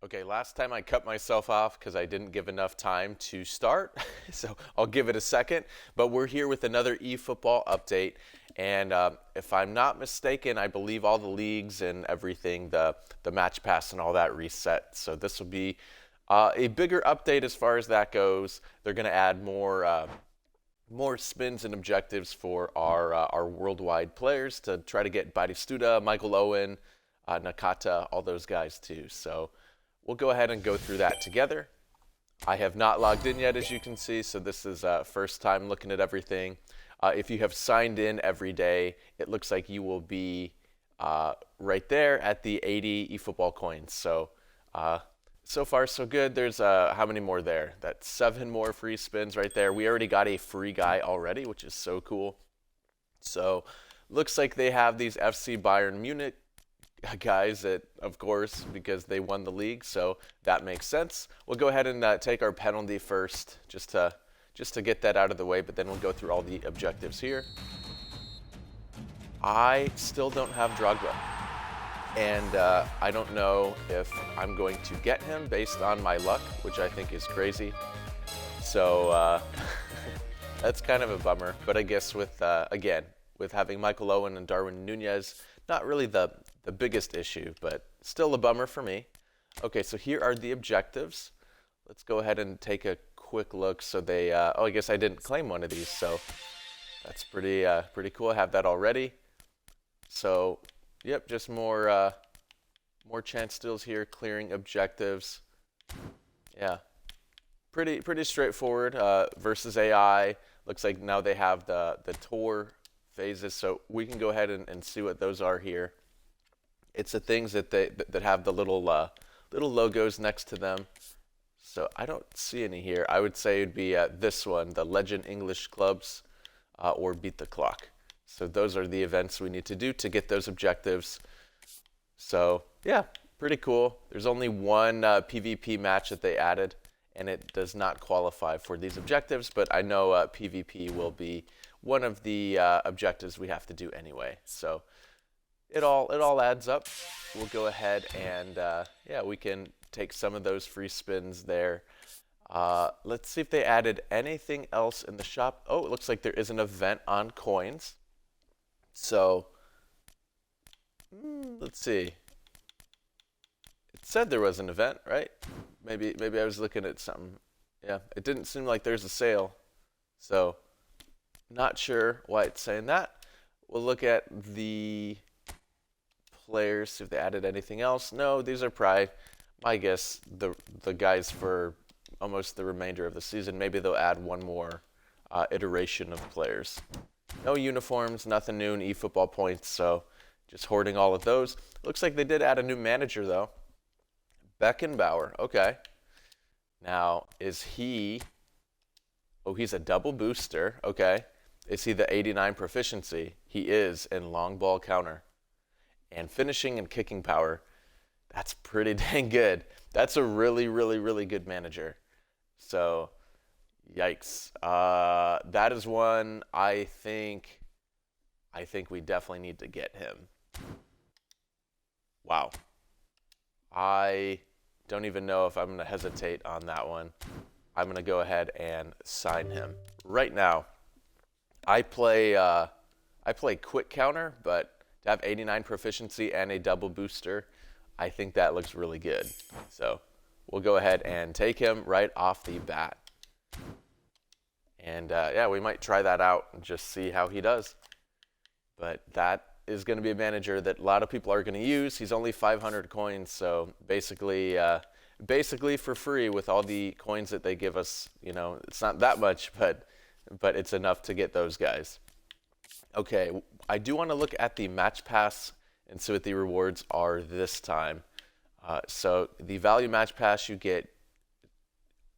Okay, last time I cut myself off because I didn't give enough time to start, so I'll give it a second. But we're here with another eFootball update, and if I'm not mistaken, I believe all the leagues and everything, the match pass and all that reset. So this will be a bigger update as far as that goes. They're going to add more spins and objectives for our worldwide players to try to get Batistuta, Michael Owen, Nakata, all those guys too. So we'll go ahead and go through that together. I have not logged in yet, as you can see, so this is first time looking at everything. If you have signed in every day, it looks like you will be right there at the 80 eFootball coins. So so far so good. There's how many more there? That's 7 more free spins right there. We already got a free guy already, which is so cool. So looks like they have these FC Bayern Munich guys that, of course, because they won the league, so that makes sense. We'll go ahead and take our penalty first, just to get that out of the way, but then we'll go through all the objectives here. I still don't have Drogba, and I don't know if I'm going to get him based on my luck, which I think is crazy. So that's kind of a bummer, but I guess with again, with having Michael Owen and Darwin Nunez, not really the biggest issue, but still a bummer for me. Okay, so here are the objectives. Let's go ahead and take a quick look. So they, oh, I guess I didn't claim one of these, so that's pretty cool. I have that already. So, yep, just more chance steals here, clearing objectives. Yeah, pretty straightforward. Versus AI, looks like now they have the tour phases, so we can go ahead and see what those are here. It's the things that that have the little logos next to them. So I don't see any here. I would say it'd be this one, the Legend English Clubs, or Beat the Clock. So those are the events we need to do to get those objectives. So yeah, pretty cool. There's only one PvP match that they added, and it does not qualify for these objectives, but I know PvP will be one of the objectives we have to do anyway. So it all adds up. We'll go ahead and yeah, we can take some of those free spins there. Let's see if they added anything else in the shop. Oh, it looks like there is an event on coins. So let's see. It said there was an event, right? Maybe I was looking at something. Yeah, it didn't seem like there's a sale. So not sure why it's saying that. We'll look at the players, see if they added anything else. No, these are probably, I guess, the guys for almost the remainder of the season. Maybe they'll add one more iteration of players. No uniforms, nothing new in eFootball points, so just hoarding all of those. Looks like they did add a new manager, though. Beckenbauer, okay. Now, is he... Oh, he's a double booster, okay. Is he the 89 proficiency? He is in long ball counter. And finishing and kicking power, that's pretty dang good. That's a really good manager. So, yikes. That is one I think we definitely need to get him. Wow. I don't even know if I'm going to hesitate on that one. I'm going to go ahead and sign him right now. I play quick counter, but to have 89 proficiency and a double booster, I think that looks really good. So we'll go ahead and take him right off the bat. And yeah, we might try that out and just see how he does. But that is going to be a manager that a lot of people are going to use. He's only 500 coins, so basically for free with all the coins that they give us. You know, it's not that much, but it's enough to get those guys. Okay, I do want to look at the match pass and see what the rewards are this time. So the value match pass you get,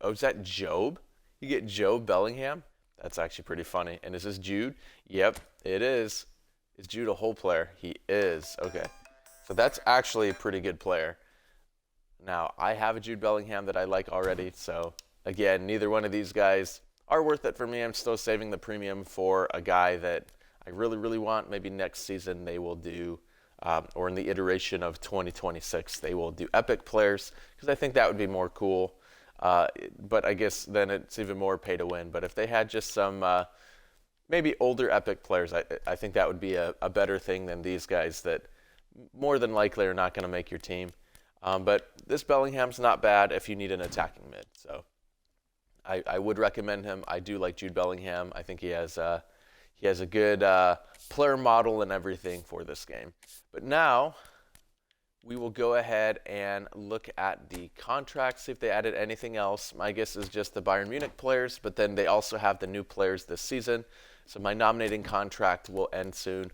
oh, is that Job? You get Job Bellingham? That's actually pretty funny. And is this Jude? Yep, it is. Is Jude a whole player? He is. Okay, so that's actually a pretty good player. Now, I have a Jude Bellingham that I like already, so again, neither one of these guys are worth it for me. I'm still saving the premium for a guy that I really want. Maybe next season they will do or in the iteration of 2026, they will do epic players, because I think that would be more cool. But I guess then it's even more pay to win. But if they had just some maybe older epic players, I think that would be a better thing than these guys that more than likely are not going to make your team. But this Bellingham's not bad if you need an attacking mid. So I would recommend him. I do like Jude Bellingham. I think he has a good player model and everything for this game. But now we will go ahead and look at the contracts, see if they added anything else. My guess is just the Bayern Munich players, but then they also have the new players this season. So my nominating contract will end soon.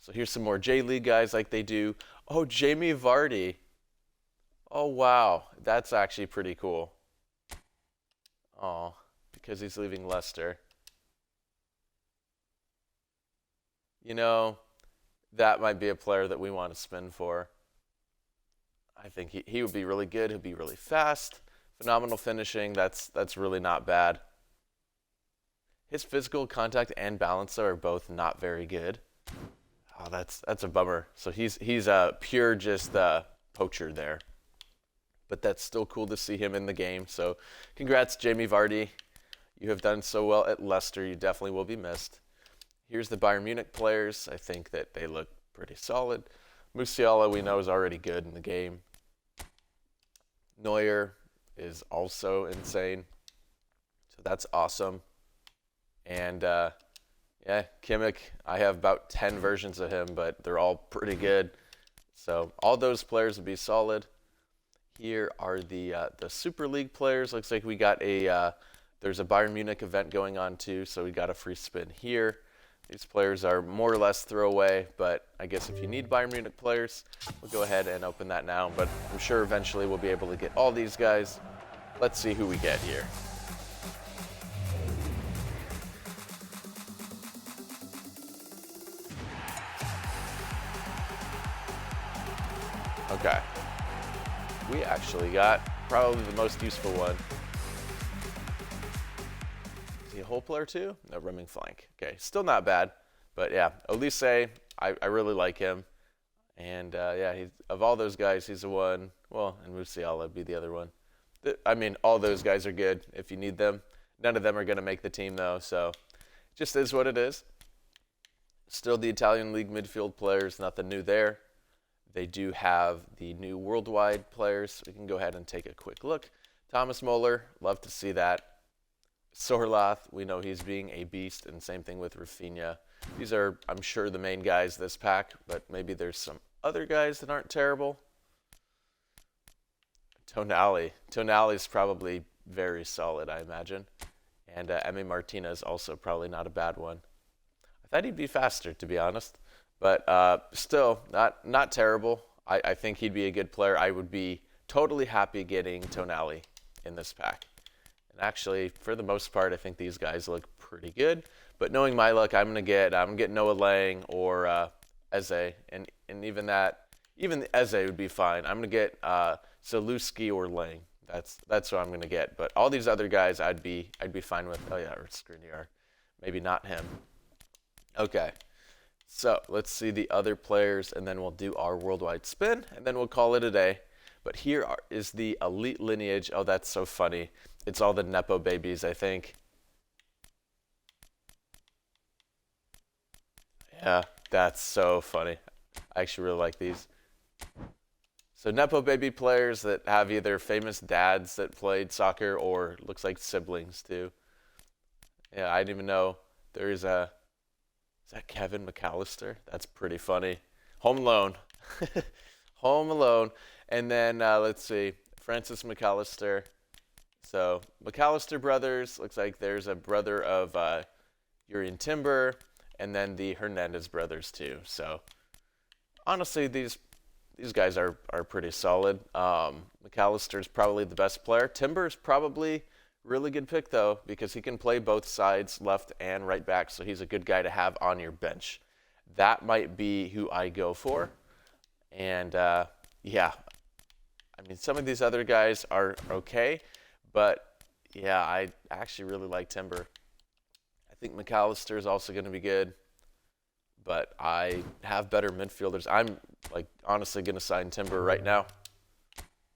So here's some more J-League guys like they do. Oh, Jamie Vardy. Oh, wow. That's actually pretty cool. Oh, because he's leaving Leicester. You know, that might be a player that we want to spin for. I think he would be really good. He'd be really fast. Phenomenal finishing. That's really not bad. His physical contact and balance are both not very good. Oh, that's a bummer. So he's a pure just poacher there. But that's still cool to see him in the game. So congrats, Jamie Vardy. You have done so well at Leicester. You definitely will be missed. Here's the Bayern Munich players. I think that they look pretty solid. Musiala, we know, is already good in the game. Neuer is also insane. So that's awesome. And, yeah, Kimmich, I have about 10 versions of him, but they're all pretty good. So all those players would be solid. Here are the Super League players. Looks like we got there's a Bayern Munich event going on too, so we got a free spin here. These players are more or less throwaway, but I guess if you need Bayern Munich players, we'll go ahead and open that now. But I'm sure eventually we'll be able to get all these guys. Let's see who we get here. Okay. We actually got probably the most useful one. Is he a whole player too? No, roaming flank. Okay, still not bad. But yeah, Elise, I really like him. And yeah, of all those guys, he's the one. Well, and Musiala would be the other one. I mean, all those guys are good if you need them. None of them are going to make the team though, so it just is what it is. Still the Italian League midfield players, nothing new there. They do have the new worldwide players. We can go ahead and take a quick look. Thomas Muller, love to see that. Sorloth, we know he's being a beast, and same thing with Rafinha. These are, I'm sure, the main guys this pack, but maybe there's some other guys that aren't terrible. Tonali. Tonali's probably very solid, I imagine. And Emi Martinez also probably not a bad one. I thought he'd be faster, to be honest. But still, not terrible. I think he'd be a good player. I would be totally happy getting Tonali in this pack. And actually, for the most part, I think these guys look pretty good. But knowing my luck, I'm gonna get Noah Lang or Eze, and even Eze would be fine. I'm gonna get Zaluski or Lang. That's what I'm gonna get. But all these other guys, I'd be fine with. Oh yeah, or Skriniar. Maybe not him. Okay. So let's see the other players, and then we'll do our worldwide spin, and then we'll call it a day. But here is the elite lineage. Oh, that's so funny. It's all the Nepo babies, I think. Yeah, that's so funny. I actually really like these. So Nepo baby players that have either famous dads that played soccer or looks like siblings too. Yeah, I didn't even know there's a... Is that Kevin McAllister? That's pretty funny. Home Alone. Home Alone. And then let's see, Francis McAllister. So McAllister brothers, looks like there's a brother of Urian Timber, and then the Hernandez brothers too. So honestly, these guys are pretty solid. McAllister's probably the best player. Timber's probably really good pick though, because he can play both sides, left and right back, so he's a good guy to have on your bench. That might be who I go for. And yeah, I mean, some of these other guys are okay, but yeah, I actually really like Timber. I think McAllister is also going to be good. but I have better midfielders. I'm like honestly going to sign Timber right now.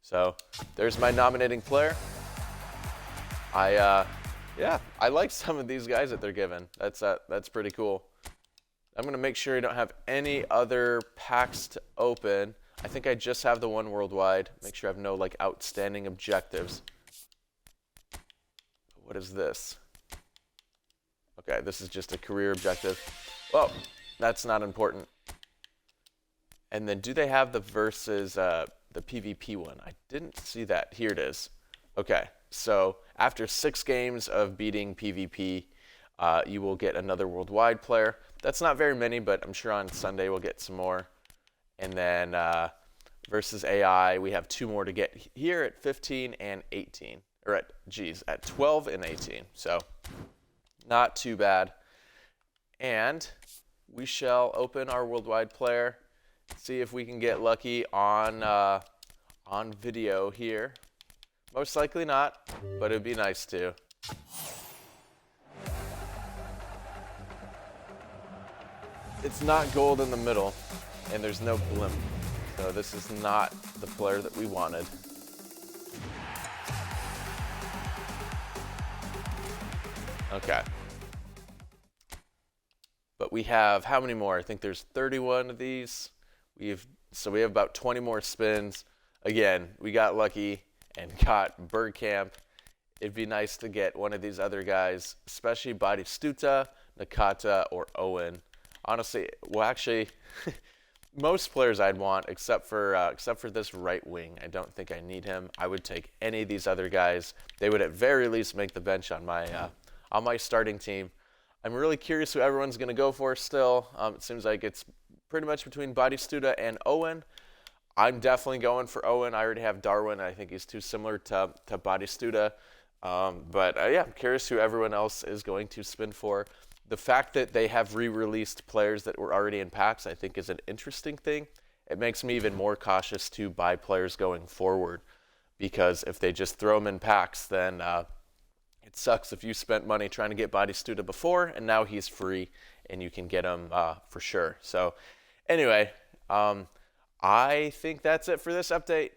So there's my nominating player. Yeah, I like some of these guys that they're given. That's pretty cool. I'm going to make sure I don't have any other packs to open. I think I just have the one worldwide. Make sure I have no like outstanding objectives. What is this? Okay, this is just a career objective. Well, that's not important. And then do they have the versus the PvP one? I didn't see that. Here it is. Okay, so after 6 games of beating PvP, you will get another worldwide player. That's not very many, but I'm sure on Sunday we'll get some more. And then versus AI, we have 2 more to get here at 15 and 18. Or at 12 and 18. So not too bad. And we shall open our worldwide player. See if we can get lucky on video here. Most likely not, but it'd be nice to. It's not gold in the middle, and there's no blimp. So this is not the player that we wanted. Okay. But we have how many more? I think there's 31 of these. So we have about 20 more spins. Again, we got lucky and got Bergkamp. It'd be nice to get one of these other guys, especially Batistuta, Nakata, or Owen. Honestly, well, actually, most players I'd want, except for this right wing. I don't think I need him. I would take any of these other guys. They would at very least make the bench on my starting team. I'm really curious who everyone's going to go for still. It seems like it's pretty much between Batistuta and Owen. I'm definitely going for Owen. I already have Darwin. I think he's too similar to Batistuta. Yeah, I'm curious who everyone else is going to spin for. The fact that they have re-released players that were already in packs, I think, is an interesting thing. It makes me even more cautious to buy players going forward, because if they just throw them in packs, then it sucks if you spent money trying to get Batistuta before, and now he's free, and you can get him for sure. So anyway, I think that's it for this update.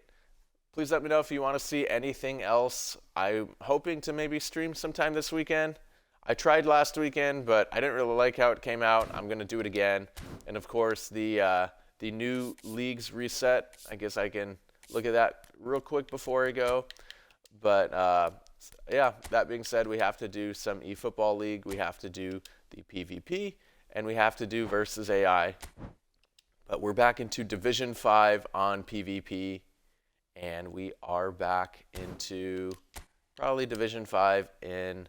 Please let me know if you want to see anything else. I'm hoping to maybe stream sometime this weekend. I tried last weekend, but I didn't really like how it came out. I'm going to do it again. And of course, the new leagues reset. I guess I can look at that real quick before I go. But yeah, that being said, we have to do some eFootball League. We have to do the PvP, and we have to do versus AI. But we're back into Division 5 on PvP, and we are back into probably Division 5 in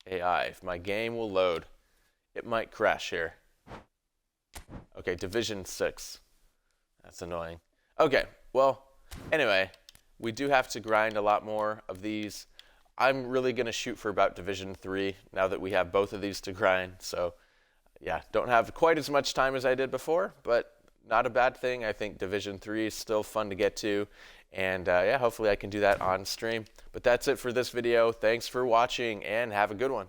AI. If my game will load, it might crash here. Okay, Division 6. That's annoying. Okay, well, anyway, we do have to grind a lot more of these. I'm really going to shoot for about Division 3 now that we have both of these to grind. So, yeah, don't have quite as much time as I did before, but not a bad thing. I think Division 3 is still fun to get to. And yeah, hopefully I can do that on stream. But that's it for this video. Thanks for watching, and have a good one.